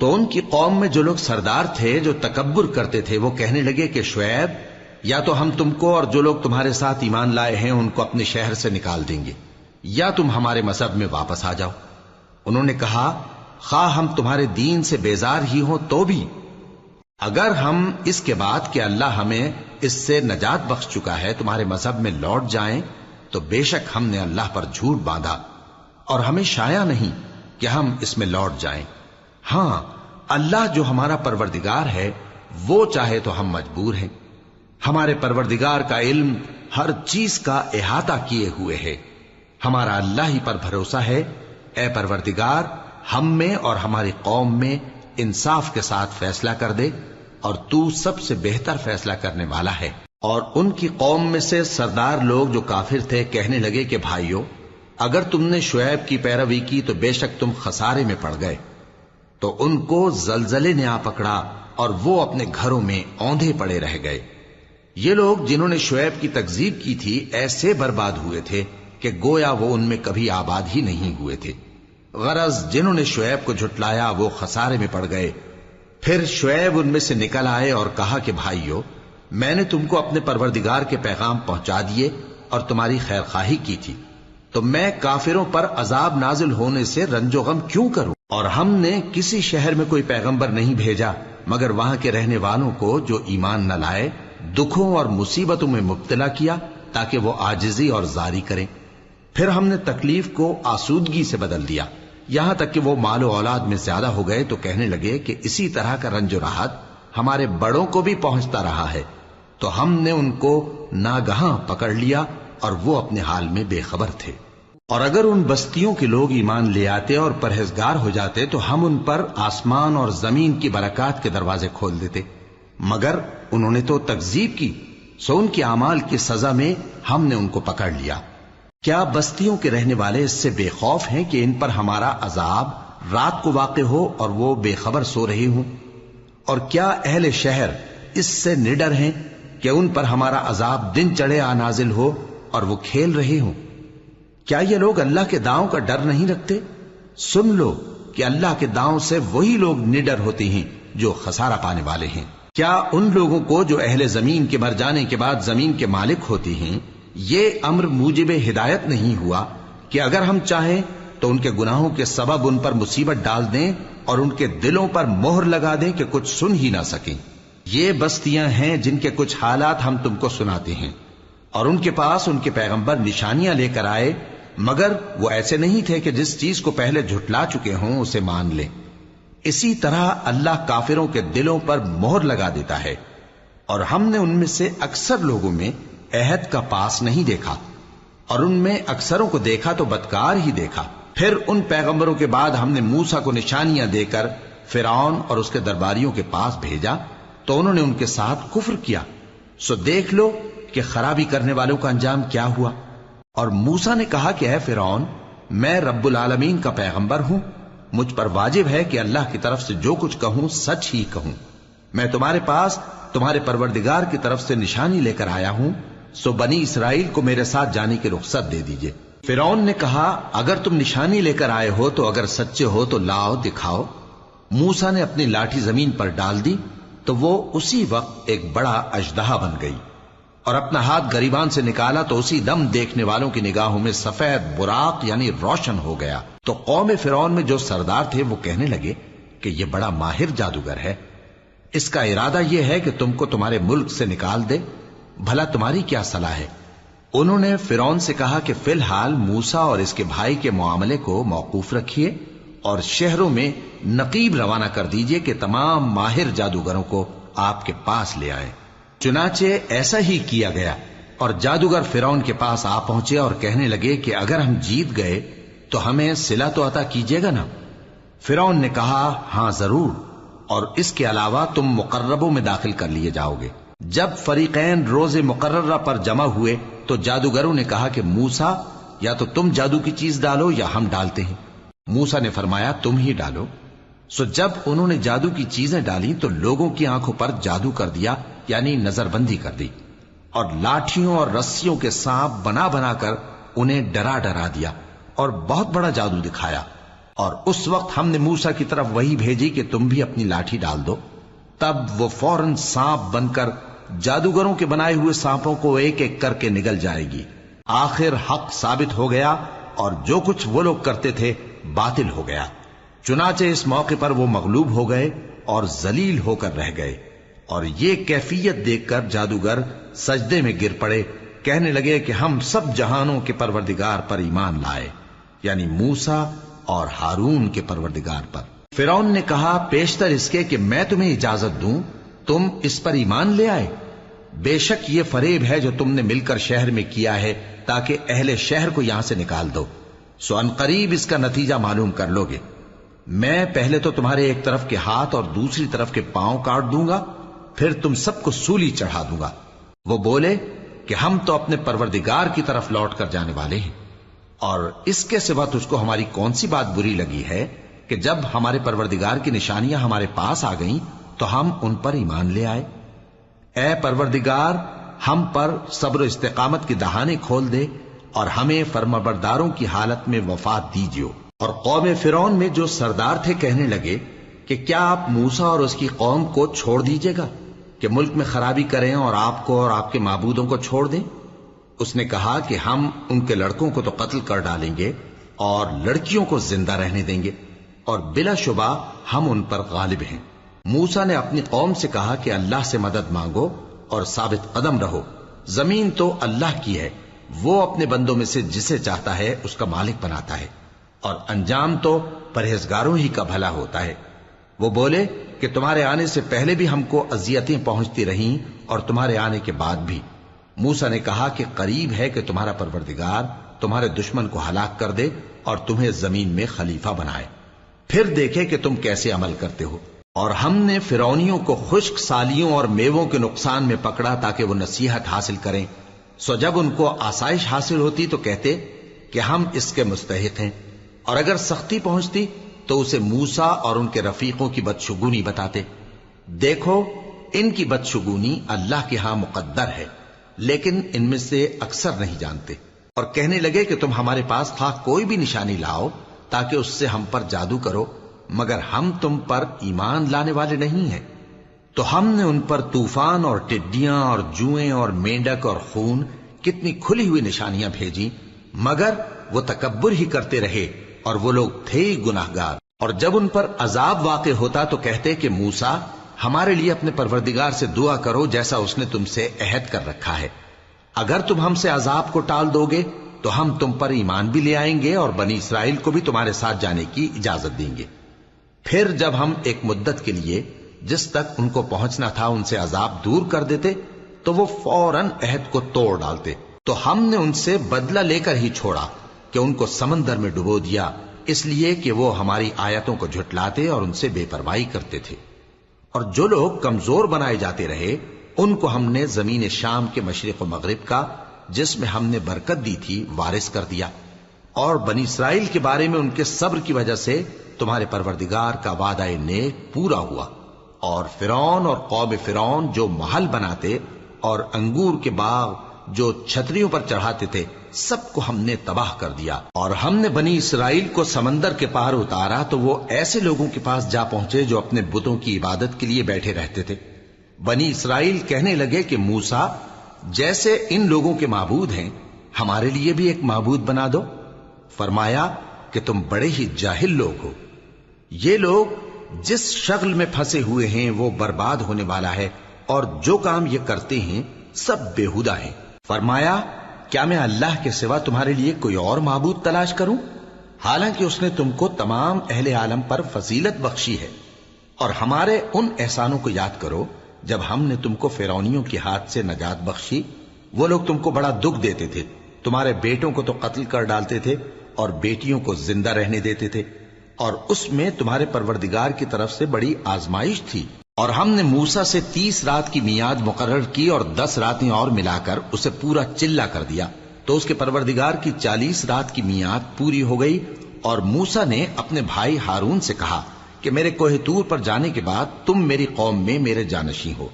تو ان کی قوم میں جو لوگ سردار تھے جو تکبر کرتے تھے وہ کہنے لگے کہ شعیب یا تو ہم تم کو اور جو لوگ تمہارے ساتھ ایمان لائے ہیں ان کو اپنے شہر سے نکال دیں گے یا تم ہمارے مذہب میں واپس آ جاؤ۔ انہوں نے کہا خواہ ہم تمہارے دین سے بیزار ہی ہوں تو بھی اگر ہم اس کے بعد کہ اللہ ہمیں اس سے نجات بخش چکا ہے تمہارے مذہب میں لوٹ جائیں تو بے شک ہم نے اللہ پر جھوٹ باندھا اور ہمیں شایع نہیں کہ ہم اس میں لوٹ جائیں۔ ہاں اللہ جو ہمارا پروردگار ہے وہ چاہے تو ہم مجبور ہیں، ہمارے پروردگار کا علم ہر چیز کا احاطہ کیے ہوئے ہے، ہمارا اللہ ہی پر بھروسہ ہے۔ اے پروردگار ہم میں اور ہماری قوم میں انصاف کے ساتھ فیصلہ کر دے اور تو سب سے بہتر فیصلہ کرنے والا ہے۔ اور ان کی قوم میں سے سردار لوگ جو کافر تھے کہنے لگے کہ بھائیو اگر تم نے شعیب کی پیروی کی تو بے شک تم خسارے میں پڑ گئے۔ تو ان کو زلزلے نے آ پکڑا اور وہ اپنے گھروں میں اوندھے پڑے رہ گئے۔ یہ لوگ جنہوں نے شعیب کی تکذیب کی تھی ایسے برباد ہوئے تھے کہ گویا وہ ان میں کبھی آباد ہی نہیں ہوئے تھے۔ غرض جنہوں نے شعیب کو جھٹلایا وہ خسارے میں پڑ گئے۔ پھر شعیب ان میں سے نکل آئے اور کہا کہ بھائیو میں نے تم کو اپنے پروردگار کے پیغام پہنچا دیے اور تمہاری خیر خواہی کی تھی، تو میں کافروں پر عذاب نازل ہونے سے رنج و غم کیوں کروں؟ اور ہم نے کسی شہر میں کوئی پیغمبر نہیں بھیجا مگر وہاں کے رہنے والوں کو جو ایمان نہ لائے دکھوں اور مصیبتوں میں مبتلا کیا تاکہ وہ عاجزی اور زاری کریں۔ پھر ہم نے تکلیف کو آسودگی سے بدل دیا یہاں تک کہ وہ مال و اولاد میں زیادہ ہو گئے تو کہنے لگے کہ اسی طرح کا رنج و راحت ہمارے بڑوں کو بھی پہنچتا رہا ہے، تو ہم نے ان کو ناگہاں پکڑ لیا اور وہ اپنے حال میں بے خبر تھے۔ اور اگر ان بستیوں کے لوگ ایمان لے آتے اور پرہیزگار ہو جاتے تو ہم ان پر آسمان اور زمین کی برکات کے دروازے کھول دیتے، مگر انہوں نے تو تکذیب کی، سو ان کے اعمال کی سزا میں ہم نے ان کو پکڑ لیا۔ کیا بستیوں کے رہنے والے اس سے بے خوف ہیں کہ ان پر ہمارا عذاب رات کو واقع ہو اور وہ بے خبر سو رہے ہوں؟ اور کیا اہل شہر اس سے نڈر ہیں کہ ان پر ہمارا عذاب دن چڑھے آ نازل ہو اور وہ کھیل رہے ہوں؟ کیا یہ لوگ اللہ کے داؤں کا ڈر نہیں رکھتے؟ سن لو کہ اللہ کے داؤں سے وہی لوگ نڈر ہوتے ہیں جو خسارہ پانے والے ہیں۔ کیا ان لوگوں کو جو اہل زمین کے مر جانے کے بعد زمین کے مالک ہوتے ہیں یہ امر موجب ہدایت نہیں ہوا کہ اگر ہم چاہیں تو ان کے گناہوں کے سبب ان پر مصیبت ڈال دیں اور ان کے دلوں پر مہر لگا دیں کہ کچھ سن ہی نہ سکیں؟ یہ بستیاں ہیں جن کے کچھ حالات ہم تم کو سناتے ہیں، اور ان کے پاس ان کے پیغمبر نشانیاں لے کر آئے مگر وہ ایسے نہیں تھے کہ جس چیز کو پہلے جھٹلا چکے ہوں اسے مان لیں۔ اسی طرح اللہ کافروں کے دلوں پر مہر لگا دیتا ہے، اور ہم نے ان میں سے اکثر لوگوں میں عہد کا پاس نہیں دیکھا اور ان میں اکثروں کو دیکھا تو بدکار ہی دیکھا۔ پھر ان پیغمبروں کے بعد ہم نے موسیٰ کو نشانیاں دے کر فرعون اور اس کے درباریوں کے پاس بھیجا تو انہوں نے ان کے ساتھ کفر کیا، سو دیکھ لو کہ خرابی کرنے والوں کا انجام کیا ہوا۔ اور موسیٰ نے کہا کہ اے فرعون میں رب العالمین کا پیغمبر ہوں، مجھ پر واجب ہے کہ اللہ کی طرف سے جو کچھ کہوں سچ ہی کہوں۔ میں تمہارے پاس تمہارے پروردگار کی طرف سے نشانی لے کر آیا ہوں، سو بنی اسرائیل کو میرے ساتھ جانے کی رخصت دے دیجئے۔ فرعون نے کہا اگر تم نشانی لے کر آئے ہو تو اگر سچے ہو تو لاؤ دکھاؤ۔ موسیٰ نے اپنی لاٹھی زمین پر ڈال دی تو وہ اسی وقت ایک بڑا اژدہا بن گئی، اور اپنا ہاتھ گریبان سے نکالا تو اسی دم دیکھنے والوں کی نگاہوں میں سفید براق یعنی روشن ہو گیا۔ تو قوم فرعون میں جو سردار تھے وہ کہنے لگے کہ یہ بڑا ماہر جادوگر ہے، اس کا ارادہ یہ ہے کہ تم کو تمہارے ملک سے نکال دے، بھلا تمہاری کیا صلاح ہے؟ انہوں نے فرعون سے کہا کہ فی الحال موسیٰ اور اس کے بھائی کے معاملے کو موقوف رکھیے اور شہروں میں نقیب روانہ کر دیجئے کہ تمام ماہر جادوگروں کو آپ کے پاس لے آئیں۔ چنانچہ ایسا ہی کیا گیا، اور جادوگر فرعون کے پاس آ پہنچے اور کہنے لگے کہ اگر ہم جیت گئے تو ہمیں صلہ تو عطا کیجیے گا نا؟ فرعون نے کہا ہاں ضرور، اور اس کے علاوہ تم مقربوں میں داخل کر لیے جاؤ گے۔ جب فریقین روز مقررہ پر جمع ہوئے تو جادوگروں نے کہا کہ موسیٰ یا تو تم جادو کی چیز ڈالو یا ہم ڈالتے ہیں۔ موسیٰ نے فرمایا تم ہی ڈالو۔ سو جب انہوں نے جادو کی چیزیں ڈالی تو لوگوں کی آنکھوں پر جادو کر دیا، یعنی نظر بندی کر دی، اور لاٹھیوں اور رسیوں کے سانپ بنا بنا کر انہیں ڈرا ڈرا دیا اور بہت بڑا جادو دکھایا۔ اور اس وقت ہم نے موسیٰ کی طرف وہی بھیجی کہ تم بھی اپنی لاٹھی ڈال دو، تب وہ فوراً سانپ بن کر جادوگروں کے بنائے ہوئے سانپوں کو ایک ایک کر کے نگل جائے گی۔ آخر حق ثابت ہو گیا اور جو کچھ وہ لوگ کرتے تھے باطل ہو گیا۔ چنانچہ اس موقع پر وہ مغلوب ہو گئے اور ذلیل ہو کر رہ گئے، اور یہ کیفیت دیکھ کر جادوگر سجدے میں گر پڑے، کہنے لگے کہ ہم سب جہانوں کے پروردگار پر ایمان لائے، یعنی موسیٰ اور ہارون کے پروردگار پر۔ فرعون نے کہا پیشتر اس کے کہ میں تمہیں اجازت دوں تم اس پر ایمان لے آئے؟ بے شک یہ فریب ہے جو تم نے مل کر شہر میں کیا ہے تاکہ اہل شہر کو یہاں سے نکال دو، سو ان قریب اس کا نتیجہ معلوم کر لو گے۔ میں پہلے تو تمہارے ایک طرف کے ہاتھ اور دوسری طرف کے پاؤں کاٹ دوں گا، پھر تم سب کو سولی چڑھا دوں گا۔ وہ بولے کہ ہم تو اپنے پروردگار کی طرف لوٹ کر جانے والے ہیں، اور اس کے سوا تجھ کو ہماری کون سی بات بری لگی ہے کہ جب ہمارے پروردگار کی نشانیاں ہمارے پاس آ گئیں تو ہم ان پر ایمان لے آئے؟ اے پروردگار، ہم پر صبر و استقامت کی دہانے کھول دے اور ہمیں فرمانبرداروں کی حالت میں وفات دیجیو۔ اور قوم فرعون میں جو سردار تھے کہنے لگے کہ کیا آپ موسیٰ اور اس کی قوم کو چھوڑ دیجیے گا کہ ملک میں خرابی کریں اور آپ کو اور آپ کے معبودوں کو چھوڑ دیں؟ اس نے کہا کہ ہم ان کے لڑکوں کو تو قتل کر ڈالیں گے اور لڑکیوں کو زندہ رہنے دیں گے، اور بلا شبہ ہم ان پر غالب ہیں۔ موسیٰ نے اپنی قوم سے کہا کہ اللہ سے مدد مانگو اور ثابت قدم رہو، زمین تو اللہ کی ہے، وہ اپنے بندوں میں سے جسے چاہتا ہے اس کا مالک بناتا ہے، اور انجام تو پرہیزگاروں ہی کا بھلا ہوتا ہے۔ وہ بولے کہ تمہارے آنے سے پہلے بھی ہم کو اذیتیں پہنچتی رہیں اور تمہارے آنے کے بعد بھی۔ موسیٰ نے کہا کہ قریب ہے کہ تمہارا پروردگار تمہارے دشمن کو ہلاک کر دے اور تمہیں زمین میں خلیفہ بنائے، پھر دیکھے کہ تم کیسے عمل کرتے ہو۔ اور ہم نے فرعونیوں کو خشک سالیوں اور میووں کے نقصان میں پکڑا تاکہ وہ نصیحت حاصل کریں، سو جب ان کو آسائش حاصل ہوتی تو کہتے کہ ہم اس کے مستحق ہیں، اور اگر سختی پہنچتی تو اسے موسیٰ اور ان کے رفیقوں کی بدشگونی بتاتے۔ دیکھو ان کی بدشگونی اللہ کے ہاں مقدر ہے، لیکن ان میں سے اکثر نہیں جانتے۔ اور کہنے لگے کہ تم ہمارے پاس خواہ کوئی بھی نشانی لاؤ تاکہ اس سے ہم پر جادو کرو، مگر ہم تم پر ایمان لانے والے نہیں ہیں۔ تو ہم نے ان پر طوفان اور ٹڈیاں اور جوئیں اور مینڈک اور خون کتنی کھلی ہوئی نشانیاں بھیجی، مگر وہ تکبر ہی کرتے رہے اور وہ لوگ تھے ہی گناہگار۔ اور جب ان پر عذاب واقع ہوتا تو کہتے کہ موسیٰ ہمارے لیے اپنے پروردگار سے دعا کرو جیسا اس نے تم سے عہد کر رکھا ہے، اگر تم ہم سے عذاب کو ٹال دو گے تو ہم تم پر ایمان بھی لے آئیں گے اور بنی اسرائیل کو بھی تمہارے ساتھ جانے کی اجازت دیں گے۔ پھر جب ہم ایک مدت کے لیے جس تک ان کو پہنچنا تھا ان سے عذاب دور کر دیتے تو وہ فوراً عہد کو توڑ ڈالتے، تو ہم نے ان سے بدلہ لے کر ہی چھوڑا کہ ان کو سمندر میں ڈبو دیا، اس لیے کہ وہ ہماری آیتوں کو جھٹلاتے اور ان سے بے پرواہی کرتے تھے۔ اور جو لوگ کمزور بنائے جاتے رہے ان کو ہم نے زمین شام کے مشرق و مغرب کا جس میں ہم نے برکت دی تھی وارث کر دیا، اور بنی اسرائیل کے بارے میں ان کے صبر کی وجہ سے تمہارے پروردگار کا وعدہ نیک پورا ہوا۔ اور فرعون اور قوم فرعون جو محل بناتے اور انگور کے باغ جو چھتریوں پر چڑھاتے تھے سب کو ہم نے تباہ کر دیا۔ اور ہم نے بنی اسرائیل کو سمندر کے پار اتارا تو وہ ایسے لوگوں کے پاس جا پہنچے جو اپنے بتوں کی عبادت کے لیے بیٹھے رہتے تھے۔ بنی اسرائیل کہنے لگے کہ موسیٰ جیسے ان لوگوں کے معبود ہیں ہمارے لیے بھی ایک معبود بنا دو۔ فرمایا کہ تم بڑے ہی جاہل لوگ ہو، یہ لوگ جس شغل میں پھنسے ہوئے ہیں وہ برباد ہونے والا ہے، اور جو کام یہ کرتے ہیں سب بےہودہ ہیں۔ فرمایا کیا میں اللہ کے سوا تمہارے لیے کوئی اور معبود تلاش کروں، حالانکہ اس نے تم کو تمام اہل عالم پر فضیلت بخشی ہے۔ اور ہمارے ان احسانوں کو یاد کرو جب ہم نے تم کو فرعونیوں کے ہاتھ سے نجات بخشی، وہ لوگ تم کو بڑا دکھ دیتے تھے، تمہارے بیٹوں کو تو قتل کر ڈالتے تھے اور بیٹیوں کو زندہ رہنے دیتے تھے، اور اس میں تمہارے پروردگار کی طرف سے بڑی آزمائش تھی۔ اور ہم نے موسیٰ سے 30 رات کی میعاد مقرر کی اور 10 راتیں اور ملا کر اسے پورا چلہ کر دیا، تو اس کے پروردگار کی 40 رات کی میعاد پوری ہو گئی۔ اور موسیٰ نے اپنے بھائی ہارون سے کہا کہ میرے کوہ طور پر جانے کے بعد تم میری قوم میں میرے جانشین ہو،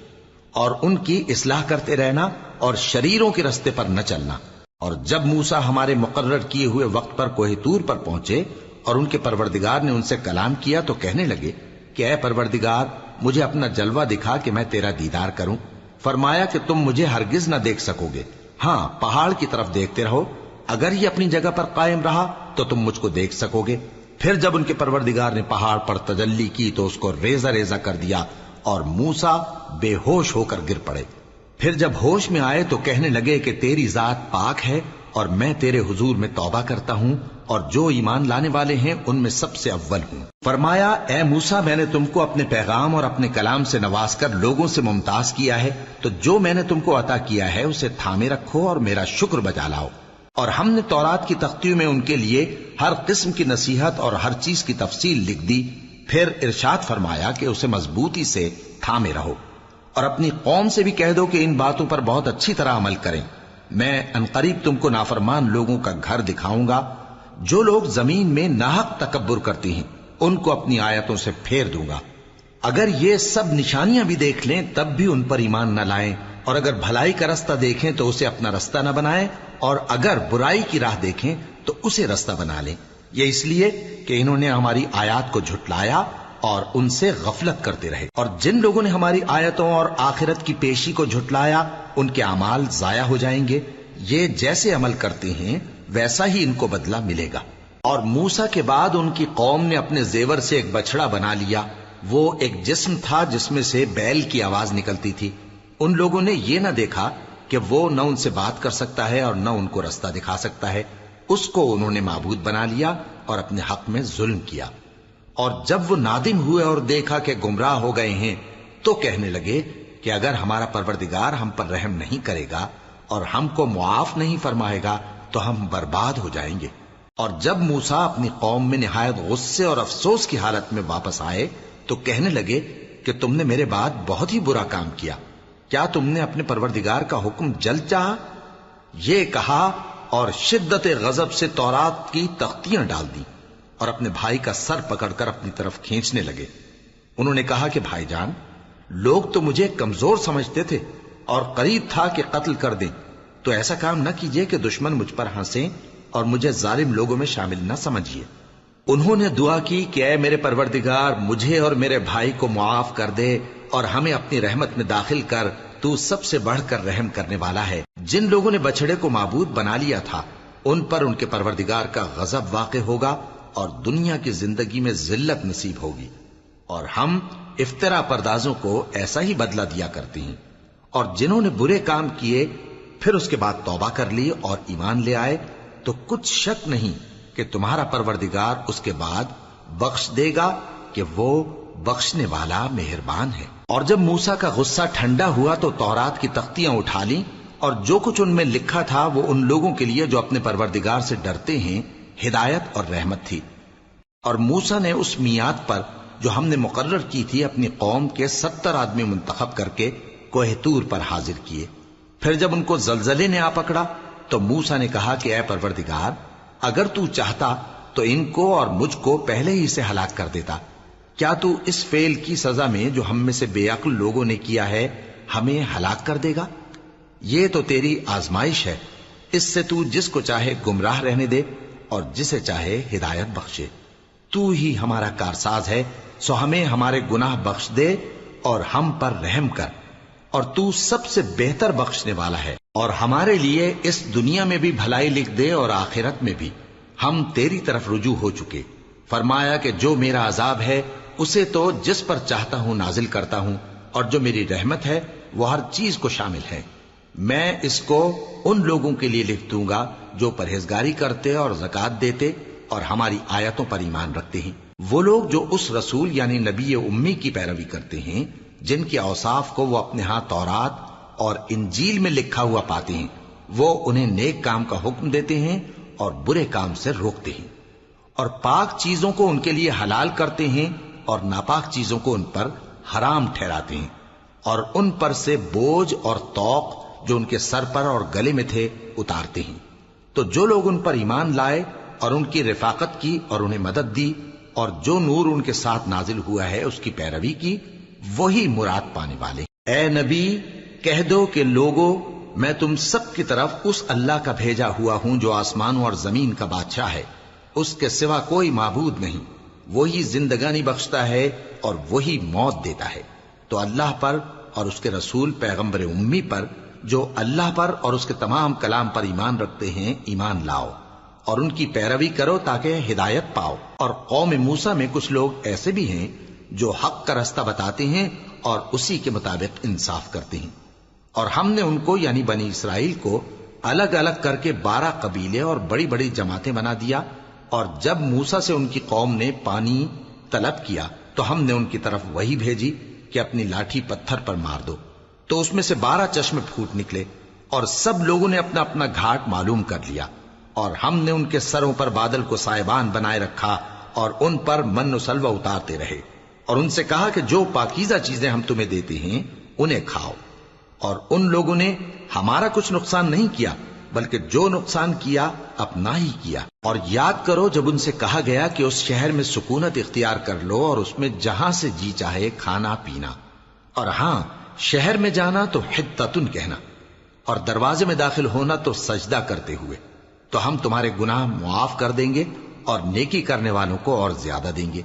اور ان کی اصلاح کرتے رہنا اور شریروں کے رستے پر نہ چلنا۔ اور جب موسیٰ ہمارے مقرر کیے ہوئے وقت پر کوہ طور پر پہنچے اور ان کے پروردگار نے ان سے کلام کیا تو کہنے لگے کہ اے پروردگار مجھے اپنا جلوہ دکھا کہ میں تیرا دیدار کروں۔ فرمایا کہ تم مجھے ہرگز نہ دیکھ سکو گے، ہاں پہاڑ کی طرف دیکھتے رہو، اگر یہ اپنی جگہ پر قائم رہا تو تم مجھ کو دیکھ سکو گے۔ پھر جب ان کے پروردگار نے پہاڑ پر تجلی کی تو اس کو ریزہ ریزہ کر دیا اور موسیٰ بے ہوش ہو کر گر پڑے۔ پھر جب ہوش میں آئے تو کہنے لگے کہ تیری ذات پاک ہے اور میں تیرے حضور میں توبہ کرتا ہوں اور جو ایمان لانے والے ہیں ان میں سب سے اول ہوں۔ فرمایا اے موسیٰ میں نے تم کو اپنے پیغام اور اپنے کلام سے نواز کر لوگوں سے ممتاز کیا ہے، تو جو میں نے تم کو عطا کیا ہے اسے تھامے رکھو اور میرا شکر بجا لاؤ۔ اور ہم نے تورات کی تختیوں میں ان کے لیے ہر قسم کی نصیحت اور ہر چیز کی تفصیل لکھ دی۔ پھر ارشاد فرمایا کہ اسے مضبوطی سے تھامے رہو اور اپنی قوم سے بھی کہہ دو کہ ان باتوں پر بہت اچھی طرح عمل کریں۔ میں انقریب تم کو نافرمان لوگوں کا گھر دکھاؤں گا، جو لوگ زمین میں ناحق تکبر کرتی ہیں ان کو اپنی آیتوں سے پھیر دوں گا۔ اگر یہ سب نشانیاں بھی دیکھ لیں تب بھی ان پر ایمان نہ لائیں، اور اگر بھلائی کا رستہ دیکھیں تو اسے اپنا رستہ نہ بنائیں، اور اگر برائی کی راہ دیکھیں تو اسے رستہ بنا لیں۔ یہ اس لیے کہ انہوں نے ہماری آیات کو جھٹلایا اور ان سے غفلت کرتے رہے، اور جن لوگوں نے ہماری آیتوں اور آخرت کی پیشی کو جھٹلایا ان کے اعمال ضائع ہو جائیں گے۔ یہ جیسے عمل کرتے ہیں ویسا ہی ان کو بدلہ ملے گا۔ اور موسیٰ کے بعد ان کی قوم نے اپنے زیور سے ایک بچڑا بنا لیا، وہ ایک جسم تھا جس میں سے بیل کی آواز نکلتی تھی۔ ان لوگوں نے یہ نہ دیکھا کہ وہ نہ ان سے بات کر سکتا ہے اور نہ ان کو رستہ دکھا سکتا ہے، اس کو انہوں نے معبود بنا لیا اور اپنے حق میں ظلم کیا۔ اور جب وہ نادم ہوئے اور دیکھا کہ گمراہ ہو گئے ہیں تو کہنے لگے کہ اگر ہمارا پروردگار ہم پر رحم نہیں کرے گا اور ہم کو معاف نہیں فرمائے گا تو ہم برباد ہو جائیں گے۔ اور جب موسیٰ اپنی قوم میں نہایت غصے اور افسوس کی حالت میں واپس آئے تو کہنے لگے کہ تم نے میرے بعد بہت ہی برا کام کیا، کیا تم نے اپنے پروردگار کا حکم جلد چاہا؟ یہ کہا اور شدت غضب سے تورات کی تختیاں ڈال دی اور اپنے بھائی کا سر پکڑ کر اپنی طرف کھینچنے لگے۔ انہوں نے کہا کہ بھائی جان، لوگ تو مجھے کمزور سمجھتے تھے اور قریب تھا کہ قتل کر دیں، تو ایسا کام نہ کیجیے کہ دشمن مجھ پر ہنسیں اور مجھے ظالم لوگوں میں شامل نہ سمجھیے۔ انہوں نے دعا کی کہ اے میرے پروردگار مجھے اور میرے بھائی کو معاف کر دے اور ہمیں اپنی رحمت میں داخل کر، تو سب سے بڑھ کر رحم کرنے والا ہے۔ جن لوگوں نے بچڑے کو معبود بنا لیا تھا ان پر ان کے پروردگار کا غضب واقع ہوگا اور دنیا کی زندگی میں ذلت نصیب ہوگی، اور ہم افترا پردازوں کو ایسا ہی بدلہ دیا کرتے ہیں۔ اور جنہوں نے برے کام کیے پھر اس کے بعد توبہ کر لی اور ایمان لے آئے تو کچھ شک نہیں کہ تمہارا پروردگار اس کے بعد بخش دے گا کہ وہ بخشنے والا مہربان ہے۔ اور جب موسیٰ کا غصہ ٹھنڈا ہوا تو تورات کی تختیاں اٹھا لیں، اور جو کچھ ان میں لکھا تھا وہ ان لوگوں کے لیے جو اپنے پروردگار سے ڈرتے ہیں ہدایت اور رحمت تھی۔ اور موسیٰ نے اس میعاد پر جو ہم نے مقرر کی تھی اپنی قوم کے 70 آدمی منتخب کر کے کوہ طور پر حاضر کیے۔ پھر جب ان کو زلزلے نے آ پکڑا تو موسیٰ نے کہا کہ اے پروردگار اگر تو چاہتا تو ان کو اور مجھ کو پہلے ہی سے ہلاک کر دیتا، کیا تو اس فعل کی سزا میں جو ہم میں سے بے عقل لوگوں نے کیا ہے ہمیں ہلاک کر دے گا؟ یہ تو تیری آزمائش ہے، اس سے تو جس کو چاہے گمراہ رہنے دے اور جسے چاہے ہدایت بخشے۔ تو ہی ہمارا کارساز ہے، سو ہمیں ہمارے گناہ بخش دے اور ہم پر رحم کر، اور تو سب سے بہتر بخشنے والا ہے، اور ہمارے لیے اس دنیا میں بھی بھلائی لکھ دے اور آخرت میں بھی، ہم تیری طرف رجوع ہو چکے۔ فرمایا کہ جو میرا عذاب ہے اسے تو جس پر چاہتا ہوں نازل کرتا ہوں، اور جو میری رحمت ہے وہ ہر چیز کو شامل ہے۔ میں اس کو ان لوگوں کے لیے لکھ دوں گا جو پرہیزگاری کرتے اور زکوٰۃ دیتے اور ہماری آیتوں پر ایمان رکھتے ہیں، وہ لوگ جو اس رسول یعنی نبی امی کی پیروی کرتے ہیں جن کے اوصاف کو وہ اپنے ہاں تورات اور انجیل میں لکھا ہوا پاتے ہیں، وہ انہیں نیک کام کا حکم دیتے ہیں اور برے کام سے روکتے ہیں، اور پاک چیزوں کو ان کے لیے حلال کرتے ہیں اور ناپاک چیزوں کو ان پر حرام ٹھہراتے ہیں، اور ان پر سے بوجھ اور طوق جو ان کے سر پر اور گلے میں تھے اتارتے ہیں۔ تو جو لوگ ان پر ایمان لائے اور ان کی رفاقت کی اور انہیں مدد دی اور جو نور ان کے ساتھ نازل ہوا ہے اس کی پیروی کی، وہی مراد پانے والے۔ اے نبی کہہ دو کہ لوگوں میں تم سب کی طرف اس اللہ کا بھیجا ہوا ہوں جو آسمانوں اور زمین کا بادشاہ ہے، اس کے سوا کوئی معبود نہیں، وہی زندگانی بخشتا ہے اور وہی موت دیتا ہے۔ تو اللہ پر اور اس کے رسول پیغمبر امی پر، جو اللہ پر اور اس کے تمام کلام پر ایمان رکھتے ہیں، ایمان لاؤ اور ان کی پیروی کرو تاکہ ہدایت پاؤ۔ اور قوم موسیٰ میں کچھ لوگ ایسے بھی ہیں جو حق کا رستہ بتاتے ہیں اور اسی کے مطابق انصاف کرتے ہیں۔ اور ہم نے ان کو یعنی بنی اسرائیل کو الگ الگ کر کے 12 قبیلے اور بڑی بڑی جماعتیں بنا دیا، اور جب موسیٰ سے ان کی قوم نے پانی طلب کیا تو ہم نے ان کی طرف وہی بھیجی کہ اپنی لاٹھی پتھر پر مار دو، تو اس میں سے 12 چشمے پھوٹ نکلے، اور سب لوگوں نے اپنا اپنا گھاٹ معلوم کر لیا۔ اور ہم نے ان کے سروں پر بادل کو سائبان بنائے رکھا اور ان پر من و سلوہ اتارتے رہے، اور ان سے کہا کہ جو پاکیزہ چیزیں ہم تمہیں دیتے ہیں انہیں کھاؤ۔ اور ان لوگوں نے ہمارا کچھ نقصان نہیں کیا، بلکہ جو نقصان کیا اپنا ہی کیا۔ اور یاد کرو جب ان سے کہا گیا کہ اس شہر میں سکونت اختیار کر لو اور اس میں جہاں سے جی چاہے کھانا پینا، اور ہاں شہر میں جانا تو حتتن کہنا، اور دروازے میں داخل ہونا تو سجدہ کرتے ہوئے، تو ہم تمہارے گناہ معاف کر دیں گے اور نیکی کرنے والوں کو اور زیادہ دیں گے۔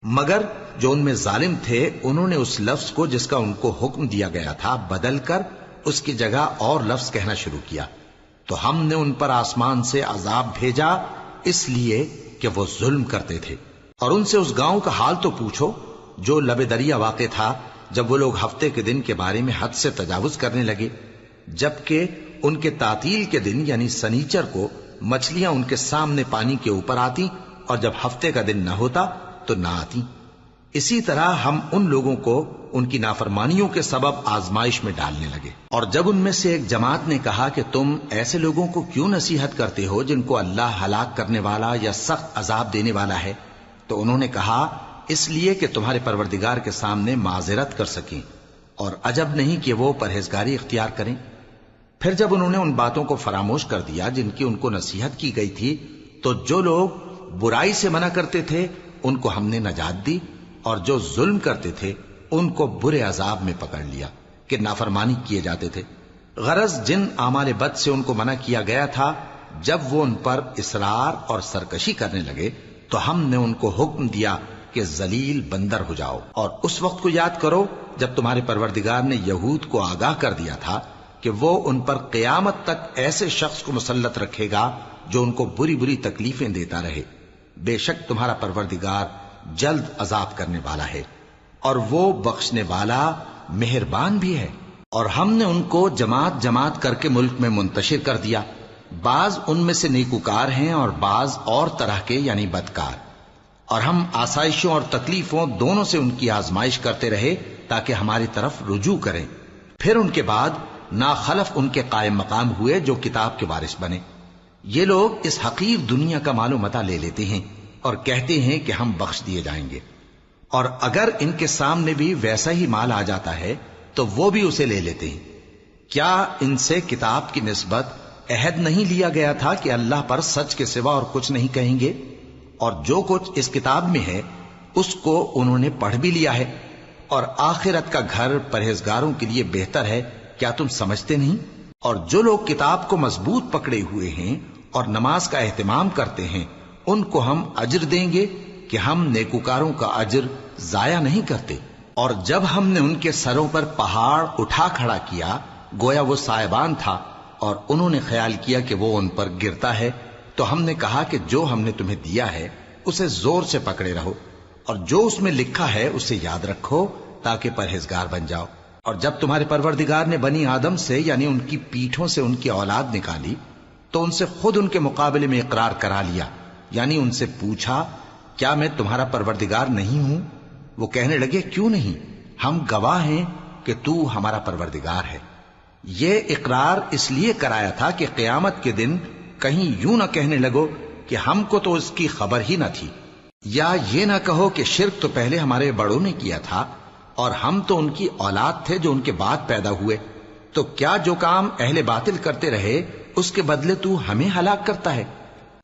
مگر جو ان میں ظالم تھے انہوں نے اس لفظ کو جس کا ان کو حکم دیا گیا تھا بدل کر اس کی جگہ اور لفظ کہنا شروع کیا، تو ہم نے ان پر آسمان سے عذاب بھیجا اس لیے کہ وہ ظلم کرتے تھے۔ اور ان سے اس گاؤں کا حال تو پوچھو جو لب دریا واقع تھا، جب وہ لوگ ہفتے کے دن کے بارے میں حد سے تجاوز کرنے لگے، جبکہ ان کے تعطیل کے دن یعنی سنیچر کو مچھلیاں ان کے سامنے پانی کے اوپر آتی، اور جب ہفتے کا دن نہ ہوتا تو نہ آتی۔ اسی طرح ہم ان لوگوں کو ان کی نافرمانیوں کے سبب آزمائش میں ڈالنے لگے۔ اور جب ان میں سے ایک جماعت نے کہا کہ تم ایسے لوگوں کو کیوں نصیحت کرتے ہو جن کو اللہ ہلاک کرنے والا یا سخت عذاب دینے والا ہے، تو انہوں نے کہا اس لیے کہ تمہارے پروردگار کے سامنے معذرت کر سکیں، اور عجب نہیں کہ وہ پرہیزگاری اختیار کریں۔ پھر جب انہوں نے ان باتوں کو فراموش کر دیا جن کی ان کو نصیحت کی گئی تھی، تو جو لوگ برائی سے منع کرتے تھے ان کو ہم نے نجات دی، اور جو ظلم کرتے تھے ان کو برے عذاب میں پکڑ لیا کہ نافرمانی کیے جاتے تھے۔ غرض جن اعمال بد سے ان کو منع کیا گیا تھا، جب وہ ان پر اصرار اور سرکشی کرنے لگے تو ہم نے ان کو حکم دیا کہ ذلیل بندر ہو جاؤ۔ اور اس وقت کو یاد کرو جب تمہارے پروردگار نے یہود کو آگاہ کر دیا تھا کہ وہ ان پر قیامت تک ایسے شخص کو مسلط رکھے گا جو ان کو بری بری تکلیفیں دیتا رہے۔ بے شک تمہارا پروردگار جلد عذاب کرنے والا ہے، اور وہ بخشنے والا مہربان بھی ہے۔ اور ہم نے ان کو جماعت جماعت کر کے ملک میں منتشر کر دیا، بعض ان میں سے نیکوکار ہیں اور بعض اور طرح کے یعنی بدکار، اور ہم آسائشوں اور تکلیفوں دونوں سے ان کی آزمائش کرتے رہے تاکہ ہماری طرف رجوع کریں۔ پھر ان کے بعد ناخلف ان کے قائم مقام ہوئے جو کتاب کے وارث بنے۔ یہ لوگ اس حقیر دنیا کا مال و متاع لے لیتے ہیں اور کہتے ہیں کہ ہم بخش دیے جائیں گے، اور اگر ان کے سامنے بھی ویسا ہی مال آ جاتا ہے تو وہ بھی اسے لے لیتے ہیں۔ کیا ان سے کتاب کی نسبت عہد نہیں لیا گیا تھا کہ اللہ پر سچ کے سوا اور کچھ نہیں کہیں گے؟ اور جو کچھ اس کتاب میں ہے اس کو انہوں نے پڑھ بھی لیا ہے، اور آخرت کا گھر پرہیزگاروں کے لیے بہتر ہے، کیا تم سمجھتے نہیں؟ اور جو لوگ کتاب کو مضبوط پکڑے ہوئے ہیں اور نماز کا اہتمام کرتے ہیں ان کو ہم اجر دیں گے کہ ہم نیکوکاروں کا اجر ضائع نہیں کرتے۔ اور جب ہم نے ان کے سروں پر پہاڑ اٹھا کھڑا کیا گویا وہ سائبان تھا، اور انہوں نے خیال کیا کہ وہ ان پر گرتا ہے، تو ہم نے کہا کہ جو ہم نے تمہیں دیا ہے اسے زور سے پکڑے رہو، اور جو اس میں لکھا ہے اسے یاد رکھو تاکہ پرہیزگار بن جاؤ۔ اور جب تمہارے پروردگار نے بنی آدم سے یعنی ان کی پیٹھوں سے ان کی اولاد نکالی تو ان سے خود ان کے مقابلے میں اقرار کرا لیا، یعنی ان سے پوچھا کیا میں تمہارا پروردگار نہیں ہوں؟ وہ کہنے لگے کیوں نہیں، ہم گواہ ہیں کہ تو ہمارا پروردگار ہے۔ یہ اقرار اس لیے کرایا تھا کہ قیامت کے دن کہیں یوں نہ کہنے لگو کہ ہم کو تو اس کی خبر ہی نہ تھی، یا یہ نہ کہو کہ شرک تو پہلے ہمارے بڑوں نے کیا تھا اور ہم تو ان کی اولاد تھے جو ان کے بعد پیدا ہوئے، تو کیا جو کام اہل باطل کرتے رہے اس کے بدلے تو ہمیں ہلاک کرتا ہے؟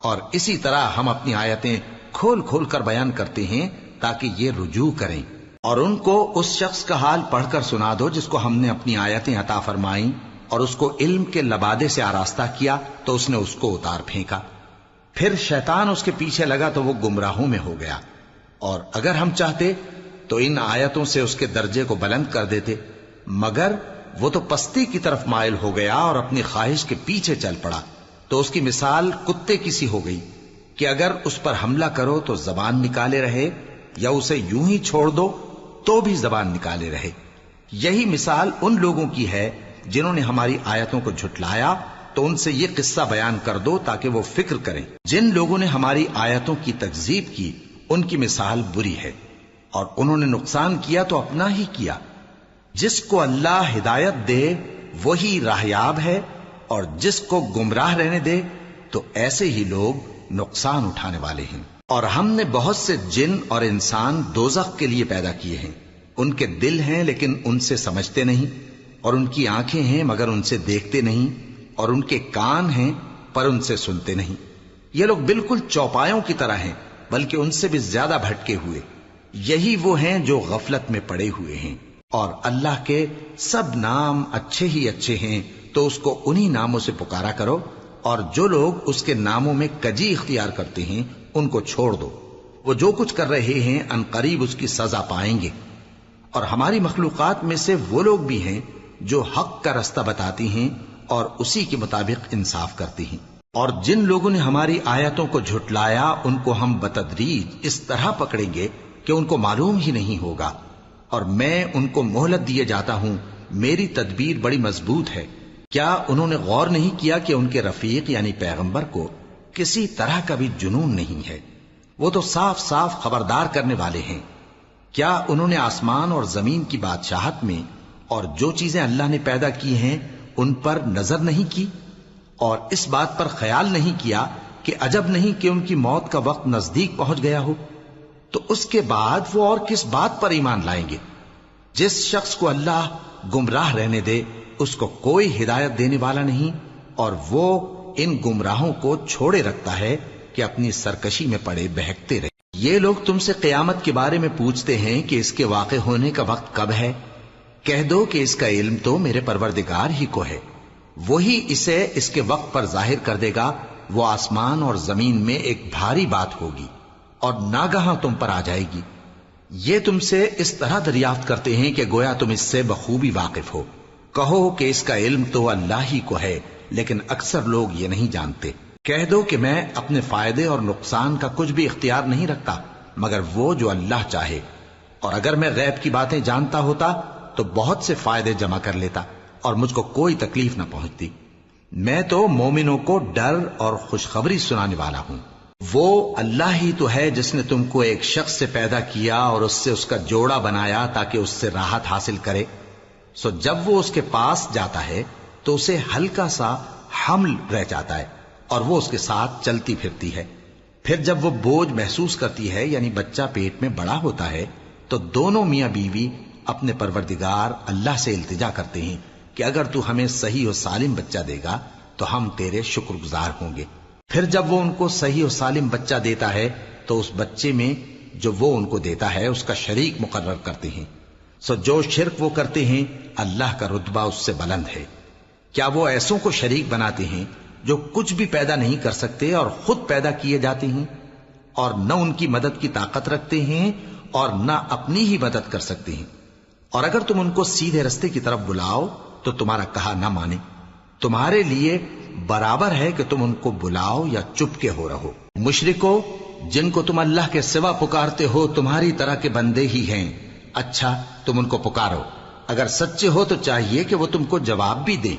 اور اسی طرح ہم اپنی آیتیں کھول کھول کر بیان کرتے ہیں تاکہ یہ رجوع کریں۔ اور ان کو اس شخص کا حال پڑھ کر سنا دو جس کو ہم نے اپنی آیتیں عطا فرمائیں اور اس کو علم کے لبادے سے آراستہ کیا تو اس نے اس کو اتار پھینکا۔ پھر شیطان اس کے پیچھے لگا تو وہ گمراہوں میں ہو گیا، اور اگر ہم چاہتے تو ان آیتوں سے اس کے درجے کو بلند کر دیتے، مگر وہ تو پستی کی طرف مائل ہو گیا اور اپنی خواہش کے پیچھے چل پڑا، تو اس کی مثال کتے کی سی ہو گئی کہ اگر اس پر حملہ کرو تو زبان نکالے رہے، یا اسے یوں ہی چھوڑ دو تو بھی زبان نکالے رہے۔ یہی مثال ان لوگوں کی ہے جنہوں نے ہماری آیتوں کو جھٹلایا، تو ان سے یہ قصہ بیان کر دو تاکہ وہ فکر کریں۔ جن لوگوں نے ہماری آیتوں کی تکذیب کی ان کی مثال بری ہے، اور انہوں نے نقصان کیا تو اپنا ہی کیا۔ جس کو اللہ ہدایت دے وہی راہیاب ہے، اور جس کو گمراہ رہنے دے تو ایسے ہی لوگ نقصان اٹھانے والے ہیں۔ اور ہم نے بہت سے جن اور انسان دوزخ کے لیے پیدا کیے ہیں، ان کے دل ہیں لیکن ان سے سمجھتے نہیں، اور ان کی آنکھیں ہیں مگر ان سے دیکھتے نہیں، اور ان کے کان ہیں پر ان سے سنتے نہیں۔ یہ لوگ بالکل چوپایوں کی طرح ہیں، بلکہ ان سے بھی زیادہ بھٹکے ہوئے۔ یہی وہ ہیں جو غفلت میں پڑے ہوئے ہیں۔ اور اللہ کے سب نام اچھے ہی اچھے ہیں، تو اس کو انہی ناموں سے پکارا کرو، اور جو لوگ اس کے ناموں میں کجی اختیار کرتے ہیں ان کو چھوڑ دو۔ وہ جو کچھ کر رہے ہیں عنقریب اس کی سزا پائیں گے۔ اور ہماری مخلوقات میں سے وہ لوگ بھی ہیں جو حق کا رستہ بتاتی ہیں اور اسی کے مطابق انصاف کرتی ہیں۔ اور جن لوگوں نے ہماری آیتوں کو جھٹلایا ان کو ہم بتدریج اس طرح پکڑیں گے کہ ان کو معلوم ہی نہیں ہوگا، اور میں ان کو مہلت دیے جاتا ہوں، میری تدبیر بڑی مضبوط ہے۔ کیا انہوں نے غور نہیں کیا کہ ان کے رفیق یعنی پیغمبر کو کسی طرح کا بھی جنون نہیں ہے؟ وہ تو صاف صاف خبردار کرنے والے ہیں۔ کیا انہوں نے آسمان اور زمین کی بادشاہت میں اور جو چیزیں اللہ نے پیدا کی ہیں ان پر نظر نہیں کی، اور اس بات پر خیال نہیں کیا کہ عجب نہیں کہ ان کی موت کا وقت نزدیک پہنچ گیا ہو؟ تو اس کے بعد وہ اور کس بات پر ایمان لائیں گے؟ جس شخص کو اللہ گمراہ رہنے دے اس کو کوئی ہدایت دینے والا نہیں، اور وہ ان گمراہوں کو چھوڑے رکھتا ہے کہ اپنی سرکشی میں پڑے بہکتے رہے۔ یہ لوگ تم سے قیامت کے بارے میں پوچھتے ہیں کہ اس کے واقع ہونے کا وقت کب ہے؟ کہہ دو کہ اس کا علم تو میرے پروردگار ہی کو ہے، وہی اسے اس کے وقت پر ظاہر کر دے گا۔ وہ آسمان اور زمین میں ایک بھاری بات ہوگی اور ناگہاں تم پر آ جائے گی۔ یہ تم سے اس طرح دریافت کرتے ہیں کہ گویا تم اس سے بخوبی واقف ہو۔ کہو کہ اس کا علم تو اللہ ہی کو ہے، لیکن اکثر لوگ یہ نہیں جانتے۔ کہہ دو کہ میں اپنے فائدے اور نقصان کا کچھ بھی اختیار نہیں رکھتا مگر وہ جو اللہ چاہے، اور اگر میں غیب کی باتیں جانتا ہوتا تو بہت سے فائدے جمع کر لیتا اور مجھ کو کوئی تکلیف نہ پہنچتی۔ میں تو مومنوں کو ڈر اور خوشخبری سنانے والا ہوں۔ وہ اللہ ہی تو ہے جس نے تم کو ایک شخص سے پیدا کیا اور اس سے اس کا جوڑا بنایا تاکہ اس سے راحت حاصل کرے۔ سو جب وہ اس کے پاس جاتا ہے تو اسے ہلکا سا حمل رہ جاتا ہے اور وہ اس کے ساتھ چلتی پھرتی ہے۔ پھر جب وہ بوجھ محسوس کرتی ہے یعنی بچہ پیٹ میں بڑا ہوتا ہے تو دونوں میاں بیوی اپنے پروردگار اللہ سے التجا کرتے ہیں کہ اگر تو ہمیں صحیح و سالم بچہ دے گا تو ہم تیرے شکر گزار ہوں گے۔ پھر جب وہ ان کو صحیح و سالم بچہ دیتا ہے تو اس بچے میں جو وہ ان کو دیتا ہے اس کا شریک مقرر کرتے ہیں۔ سو جو شرک وہ کرتے ہیں اللہ کا رتبہ اس سے بلند ہے۔ کیا وہ ایسوں کو شریک بناتے ہیں جو کچھ بھی پیدا نہیں کر سکتے اور خود پیدا کیے جاتے ہیں، اور نہ ان کی مدد کی طاقت رکھتے ہیں اور نہ اپنی ہی مدد کر سکتے ہیں؟ اور اگر تم ان کو سیدھے رستے کی طرف بلاؤ تو تمہارا کہا نہ مانے، تمہارے لیے برابر ہے کہ تم ان کو بلاؤ یا چپ کے ہو رہو۔ مشرکو، جن کو تم اللہ کے سوا پکارتے ہو تمہاری طرح کے بندے ہی ہیں، اچھا تم ان کو پکارو، اگر سچے ہو تو چاہیے کہ وہ تم کو جواب بھی دیں۔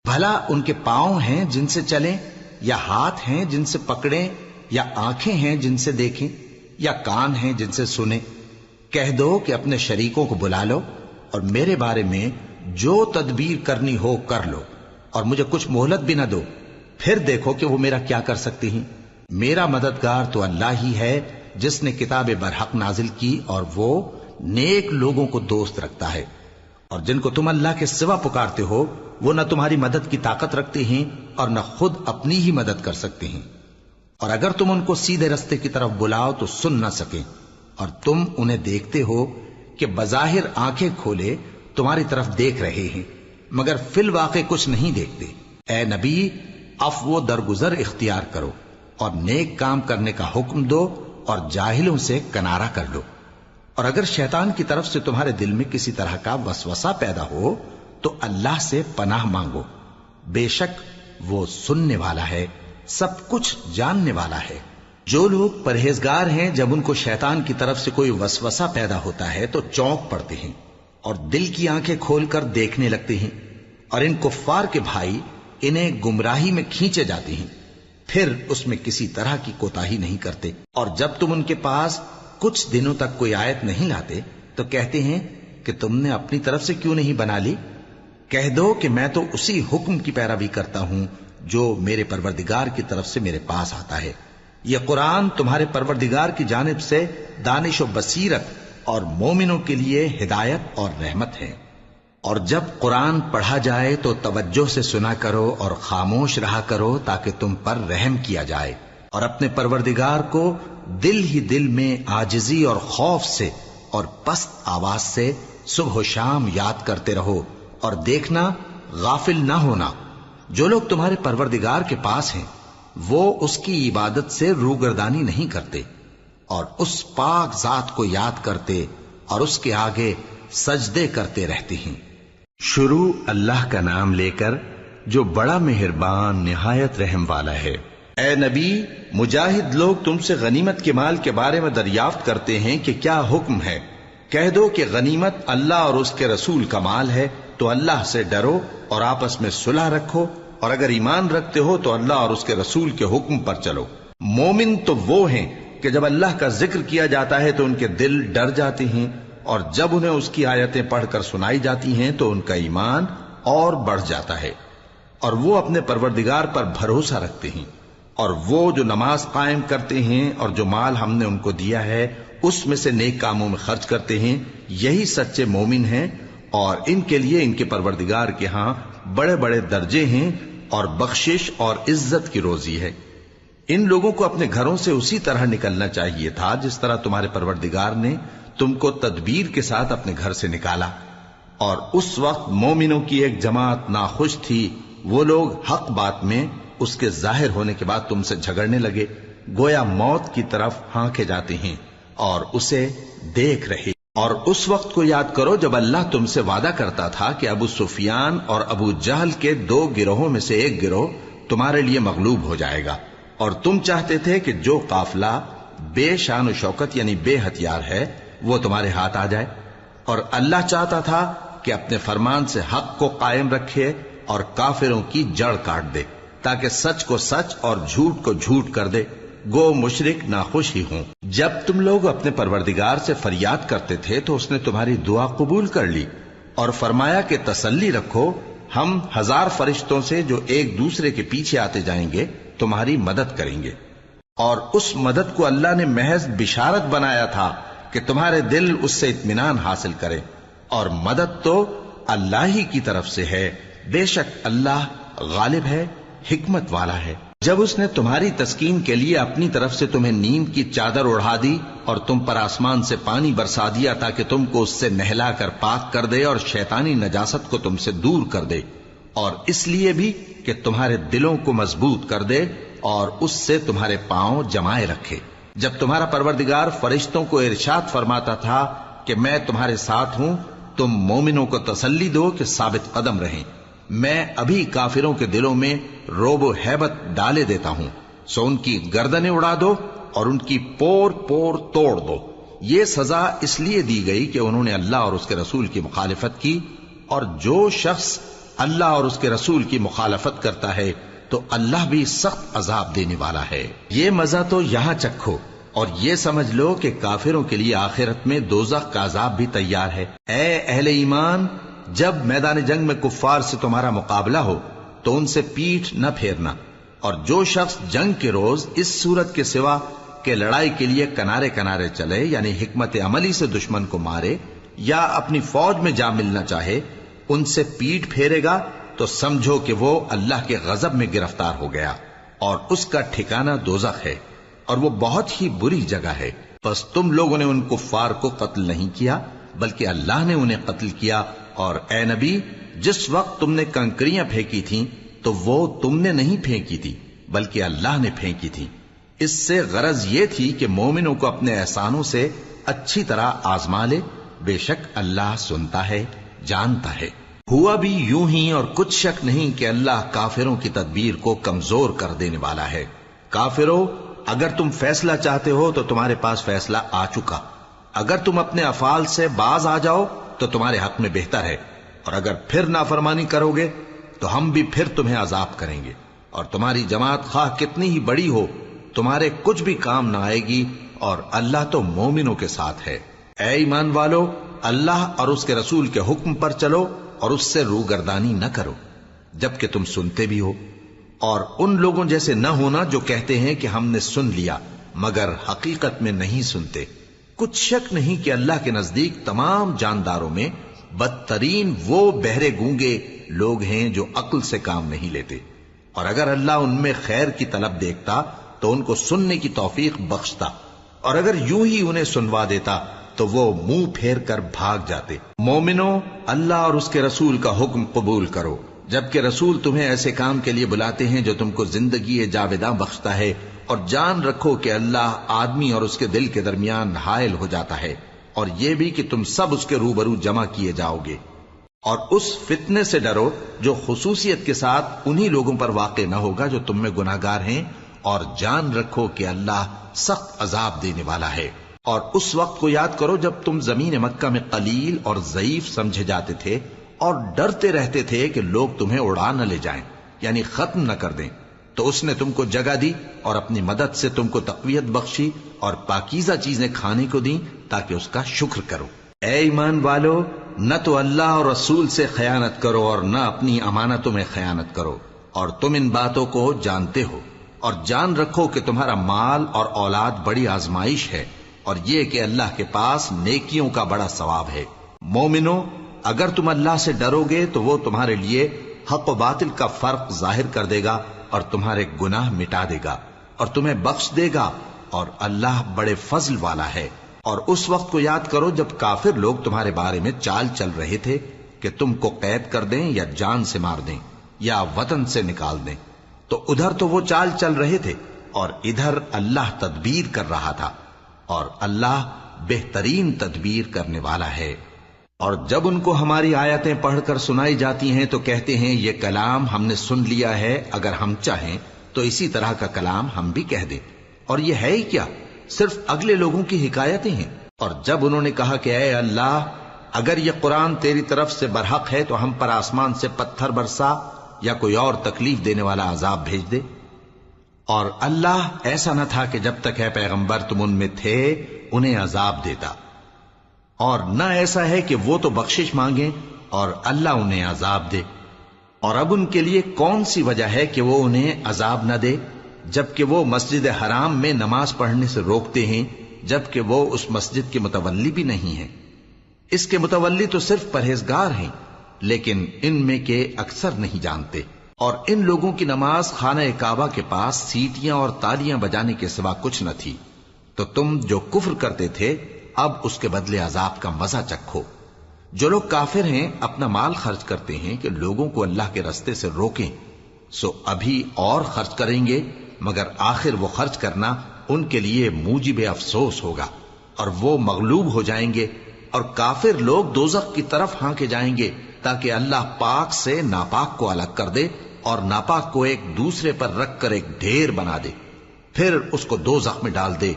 بھلا ان کے پاؤں ہیں جن سے چلیں، یا ہاتھ ہیں جن سے پکڑیں، یا آنکھیں ہیں جن سے دیکھیں، یا کان ہیں جن سے سنیں؟ کہہ دو کہ اپنے شریکوں کو بلا لو اور میرے بارے میں جو تدبیر کرنی ہو کر لو، اور مجھے کچھ مہلت بھی نہ دو، پھر دیکھو کہ وہ میرا کیا کر سکتے ہیں۔ میرا مددگار تو اللہ ہی ہے جس نے کتاب برحق نازل کی، اور وہ نیک لوگوں کو دوست رکھتا ہے۔ اور جن کو تم اللہ کے سوا پکارتے ہو وہ نہ تمہاری مدد کی طاقت رکھتے ہیں اور نہ خود اپنی ہی مدد کر سکتے ہیں، اور اگر تم ان کو سیدھے رستے کی طرف بلاؤ تو سن نہ سکیں، اور تم انہیں دیکھتے ہو کہ بظاہر آنکھیں کھولے تمہاری طرف دیکھ رہے ہیں مگر فی الواقع کچھ نہیں دیکھتے۔ اے نبی، عفو و درگزر اختیار کرو اور نیک کام کرنے کا حکم دو اور جاہلوں سے کنارہ کر لو۔ اور اگر شیطان کی طرف سے تمہارے دل میں کسی طرح کا وسوسہ پیدا ہو تو اللہ سے پناہ مانگو، بے شک وہ سننے والا ہے، سب کچھ جاننے والا ہے۔ جو لوگ پرہیزگار ہیں جب ان کو شیطان کی طرف سے کوئی وسوسہ پیدا ہوتا ہے تو چونک پڑتے ہیں اور دل کی آنکھیں کھول کر دیکھنے لگتے ہیں، اور ان کفار کے بھائی انہیں گمراہی میں کھینچے جاتے ہیں، پھر اس میں کسی طرح کی کوتاہی نہیں کرتے۔ اور جب تم ان کے پاس کچھ دنوں تک کوئی آیت نہیں لاتے تو کہتے ہیں کہ تم نے اپنی طرف سے کیوں نہیں بنا لی؟ کہہ دو کہ میں تو اسی حکم کی پیروی کرتا ہوں جو میرے پروردگار کی طرف سے میرے پاس آتا ہے۔ یہ قرآن تمہارے پروردگار کی جانب سے دانش و بصیرت اور مومنوں کے لیے ہدایت اور رحمت ہے۔ اور جب قرآن پڑھا جائے تو توجہ سے سنا کرو اور خاموش رہا کرو تاکہ تم پر رحم کیا جائے، اور اپنے پروردگار کو دل ہی دل میں عاجزی اور خوف سے اور پست آواز سے صبح و شام یاد کرتے رہو، اور دیکھنا غافل نہ ہونا۔ جو لوگ تمہارے پروردگار کے پاس ہیں وہ اس کی عبادت سے روگردانی نہیں کرتے، اور اس پاک ذات کو یاد کرتے اور اس کے آگے سجدے کرتے رہتے ہیں۔ شروع اللہ کا نام لے کر جو بڑا مہربان نہایت رحم والا ہے۔ اے نبی، مجاہد لوگ تم سے غنیمت کے مال کے بارے میں دریافت کرتے ہیں کہ کیا حکم ہے۔ کہہ دو کہ غنیمت اللہ اور اس کے رسول کا مال ہے، تو اللہ سے ڈرو اور آپس میں صلح رکھو، اور اگر ایمان رکھتے ہو تو اللہ اور اس کے رسول کے حکم پر چلو۔ مومن تو وہ ہیں کہ جب اللہ کا ذکر کیا جاتا ہے تو ان کے دل ڈر جاتے ہیں، اور جب انہیں اس کی آیتیں پڑھ کر سنائی جاتی ہیں تو ان کا ایمان اور بڑھ جاتا ہے، اور وہ اپنے پروردگار پر بھروسہ رکھتے ہیں۔ اور وہ جو نماز قائم کرتے ہیں اور جو مال ہم نے ان کو دیا ہے اس میں سے نیک کاموں میں خرچ کرتے ہیں، یہی سچے مومن ہیں، اور ان کے لیے ان کے پروردگار کے ہاں بڑے بڑے درجے ہیں اور بخشش اور عزت کی روزی ہے۔ ان لوگوں کو اپنے گھروں سے اسی طرح نکلنا چاہیے تھا جس طرح تمہارے پروردگار نے تم کو تدبیر کے ساتھ اپنے گھر سے نکالا۔ اور اس وقت مومنوں کی ایک جماعت ناخوش تھی، وہ لوگ حق بات میں اس کے ظاہر ہونے کے بعد تم سے جھگڑنے لگے، گویا موت کی طرف ہانکے جاتے ہیں اور اسے دیکھ رہے۔ اور اس وقت کو یاد کرو جب اللہ تم سے وعدہ کرتا تھا کہ ابو سفیان اور ابو جہل کے 2 گروہوں میں سے ایک گروہ تمہارے لیے مغلوب ہو جائے گا، اور تم چاہتے تھے کہ جو قافلہ بے شان و شوکت یعنی بے ہتھیار ہے وہ تمہارے ہاتھ آ جائے، اور اللہ چاہتا تھا کہ اپنے فرمان سے حق کو قائم رکھے اور کافروں کی جڑ کاٹ دے، تاکہ سچ کو سچ اور جھوٹ کو جھوٹ کر دے، گو مشرک ناخوش ہی ہوں۔ جب تم لوگ اپنے پروردگار سے فریاد کرتے تھے تو اس نے تمہاری دعا قبول کر لی اور فرمایا کہ تسلی رکھو، ہم 1000 فرشتوں سے جو ایک دوسرے کے پیچھے آتے جائیں گے تمہاری مدد کریں گے۔ اور اس مدد کو اللہ نے محض بشارت بنایا تھا کہ تمہارے دل اس سے اطمینان حاصل کرے، اور مدد تو اللہ ہی کی طرف سے ہے، بے شک اللہ غالب ہے، حکمت والا ہے۔ جب اس نے تمہاری تسکین کے لیے اپنی طرف سے تمہیں نیند کی چادر اڑھا دی اور تم پر آسمان سے پانی برسا دیا تاکہ تم کو اس سے نہلا کر پاک کر دے اور شیطانی نجاست کو تم سے دور کر دے، اور اس لیے بھی کہ تمہارے دلوں کو مضبوط کر دے اور اس سے تمہارے پاؤں جمائے رکھے، جب تمہارا پروردگار فرشتوں کو ارشاد فرماتا تھا کہ میں تمہارے ساتھ ہوں، تم مومنوں کو تسلی دو کہ ثابت قدم رہیں، میں ابھی کافروں کے دلوں میں روب و ہیبت ڈالے دیتا ہوں، سو ان کی گردنیں اڑا دو اور ان کی پور پور توڑ دو۔ یہ سزا اس لیے دی گئی کہ انہوں نے اللہ اور اس کے رسول کی مخالفت کی، اور جو شخص اللہ اور اس کے رسول کی مخالفت کرتا ہے تو اللہ بھی سخت عذاب دینے والا ہے۔ یہ مزہ تو یہاں چکھو، اور یہ سمجھ لو کہ کافروں کے لیے آخرت میں دوزخ کا عذاب بھی تیار ہے۔ اے اہل ایمان، جب میدان جنگ میں کفار سے تمہارا مقابلہ ہو تو ان سے پیٹھ نہ پھیرنا، اور جو شخص جنگ کے روز اس صورت کے سوا کہ لڑائی کے لیے کنارے کنارے چلے یعنی حکمت عملی سے دشمن کو مارے یا اپنی فوج میں جا ملنا چاہے، ان سے پیٹھ پھیرے گا تو سمجھو کہ وہ اللہ کے غضب میں گرفتار ہو گیا، اور اس کا ٹھکانہ دوزخ ہے، اور وہ بہت ہی بری جگہ ہے۔ پس تم لوگوں نے ان کفار کو قتل نہیں کیا بلکہ اللہ نے انہیں قتل کیا، اور اے نبی، جس وقت تم نے کنکریاں پھینکی تھیں تو وہ تم نے نہیں پھینکی تھی بلکہ اللہ نے پھینکی تھی، اس سے غرض یہ تھی کہ مومنوں کو اپنے احسانوں سے اچھی طرح آزما لے، بے شک اللہ سنتا ہے، جانتا ہے۔ ہوا بھی یوں ہی، اور کچھ شک نہیں کہ اللہ کافروں کی تدبیر کو کمزور کر دینے والا ہے۔ کافروں، اگر تم فیصلہ چاہتے ہو تو تمہارے پاس فیصلہ آ چکا، اگر تم اپنے افعال سے باز آ جاؤ تو تمہارے حق میں بہتر ہے، اور اگر پھر نافرمانی کرو گے تو ہم بھی پھر تمہیں عذاب کریں گے، اور تمہاری جماعت خواہ کتنی ہی بڑی ہو تمہارے کچھ بھی کام نہ آئے گی، اور اللہ تو مومنوں کے ساتھ ہے۔ اے ایمان والو، اللہ اور اس کے رسول کے حکم پر چلو اور اس سے روگردانی نہ کرو جبکہ تم سنتے بھی ہو، اور ان لوگوں جیسے نہ ہونا جو کہتے ہیں کہ ہم نے سن لیا مگر حقیقت میں نہیں سنتے۔ کچھ شک نہیں کہ اللہ کے نزدیک تمام جانداروں میں بدترین وہ بہرے گونگے لوگ ہیں جو عقل سے کام نہیں لیتے، اور اگر اللہ ان میں خیر کی طلب دیکھتا تو ان کو سننے کی توفیق بخشتا، اور اگر یوں ہی انہیں سنوا دیتا تو وہ منہ پھیر کر بھاگ جاتے۔ مومنوں، اللہ اور اس کے رسول کا حکم قبول کرو، جبکہ رسول تمہیں ایسے کام کے لیے بلاتے ہیں جو تم کو زندگی جاوداں بخشتا ہے، اور جان رکھو کہ اللہ آدمی اور اس کے دل کے درمیان حائل ہو جاتا ہے، اور یہ بھی کہ تم سب اس کے روبرو جمع کیے جاؤ گے۔ اور اس فتنے سے ڈرو جو خصوصیت کے ساتھ انہی لوگوں پر واقع نہ ہوگا جو تم میں گناہ گار ہیں، اور جان رکھو کہ اللہ سخت عذاب دینے والا ہے۔ اور اس وقت کو یاد کرو جب تم زمین مکہ میں قلیل اور ضعیف سمجھے جاتے تھے اور ڈرتے رہتے تھے کہ لوگ تمہیں اڑا نہ لے جائیں، یعنی ختم نہ کر دیں، تو اس نے تم کو جگہ دی اور اپنی مدد سے تم کو تقویت بخشی اور پاکیزہ چیزیں کھانے کو دیں تاکہ اس کا شکر کرو۔ اے ایمان والو، نہ تو اللہ اور رسول سے خیانت کرو اور نہ اپنی امانتوں میں خیانت کرو، اور تم ان باتوں کو جانتے ہو، اور جان رکھو کہ تمہارا مال اور اولاد بڑی آزمائش ہے، اور یہ کہ اللہ کے پاس نیکیوں کا بڑا ثواب ہے۔ مومنو، اگر تم اللہ سے ڈرو گے تو وہ تمہارے لیے حق و باطل کا فرق ظاہر کر دے گا اور تمہارے گناہ مٹا دے گا اور تمہیں بخش دے گا، اور اللہ بڑے فضل والا ہے۔ اور اس وقت کو یاد کرو جب کافر لوگ تمہارے بارے میں چال چل رہے تھے کہ تم کو قید کر دیں یا جان سے مار دیں یا وطن سے نکال دیں، تو ادھر تو وہ چال چل رہے تھے اور ادھر اللہ تدبیر کر رہا تھا، اور اللہ بہترین تدبیر کرنے والا ہے۔ اور جب ان کو ہماری آیتیں پڑھ کر سنائی جاتی ہیں تو کہتے ہیں یہ کلام ہم نے سن لیا ہے، اگر ہم چاہیں تو اسی طرح کا کلام ہم بھی کہہ دیں، اور یہ ہے ہی کیا، صرف اگلے لوگوں کی حکایتیں ہیں۔ اور جب انہوں نے کہا کہ اے اللہ، اگر یہ قرآن تیری طرف سے برحق ہے تو ہم پر آسمان سے پتھر برسا یا کوئی اور تکلیف دینے والا عذاب بھیج دے۔ اور اللہ ایسا نہ تھا کہ جب تک ہے پیغمبر تم ان میں تھے انہیں عذاب دیتا، اور نہ ایسا ہے کہ وہ تو بخشش مانگیں اور اللہ انہیں عذاب دے۔ اور اب ان کے لیے کون سی وجہ ہے کہ وہ انہیں عذاب نہ دے، جبکہ وہ مسجد حرام میں نماز پڑھنے سے روکتے ہیں، جبکہ وہ اس مسجد کے متولی بھی نہیں ہیں۔ اس کے متولی تو صرف پرہیزگار ہیں، لیکن ان میں کے اکثر نہیں جانتے۔ اور ان لوگوں کی نماز خانہ کعبہ کے پاس سیٹیاں اور تالیاں بجانے کے سوا کچھ نہ تھی، تو تم جو کفر کرتے تھے اب اس کے بدلے عذاب کا مزہ چکھو۔ جو لوگ کافر ہیں اپنا مال خرچ کرتے ہیں کہ لوگوں کو اللہ کے رستے سے روکیں، سو ابھی اور خرچ کریں گے، مگر آخر وہ خرچ کرنا ان کے لیے موجب افسوس ہوگا، اور وہ مغلوب ہو جائیں گے، اور کافر لوگ دوزخ کی طرف ہانکے جائیں گے تاکہ اللہ پاک سے ناپاک کو الگ کر دے اور ناپاک کو ایک دوسرے پر رکھ کر ایک ڈھیر بنا دے، پھر اس کو دوزخ میں ڈال دے۔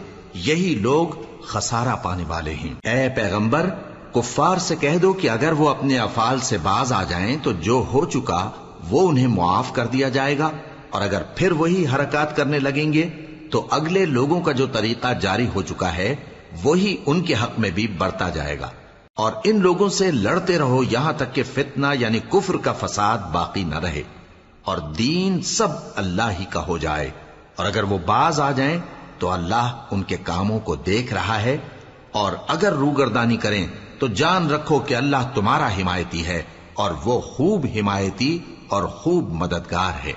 یہی لوگ خسارہ پانے والے ہیں۔ اے پیغمبر، کفار سے کہہ دو کہ اگر وہ اپنے افعال سے باز آ جائیں تو جو ہو چکا وہ انہیں معاف کر دیا جائے گا، اور اگر پھر وہی حرکات کرنے لگیں گے تو اگلے لوگوں کا جو طریقہ جاری ہو چکا ہے وہی ان کے حق میں بھی برتا جائے گا۔ اور ان لوگوں سے لڑتے رہو یہاں تک کہ فتنہ یعنی کفر کا فساد باقی نہ رہے اور دین سب اللہ ہی کا ہو جائے، اور اگر وہ باز آ جائیں تو اللہ ان کے کاموں کو دیکھ رہا ہے، اور اگر روگردانی کریں تو جان رکھو کہ اللہ تمہارا حمایتی ہے، اور وہ خوب حمایتی اور خوب مددگار ہے۔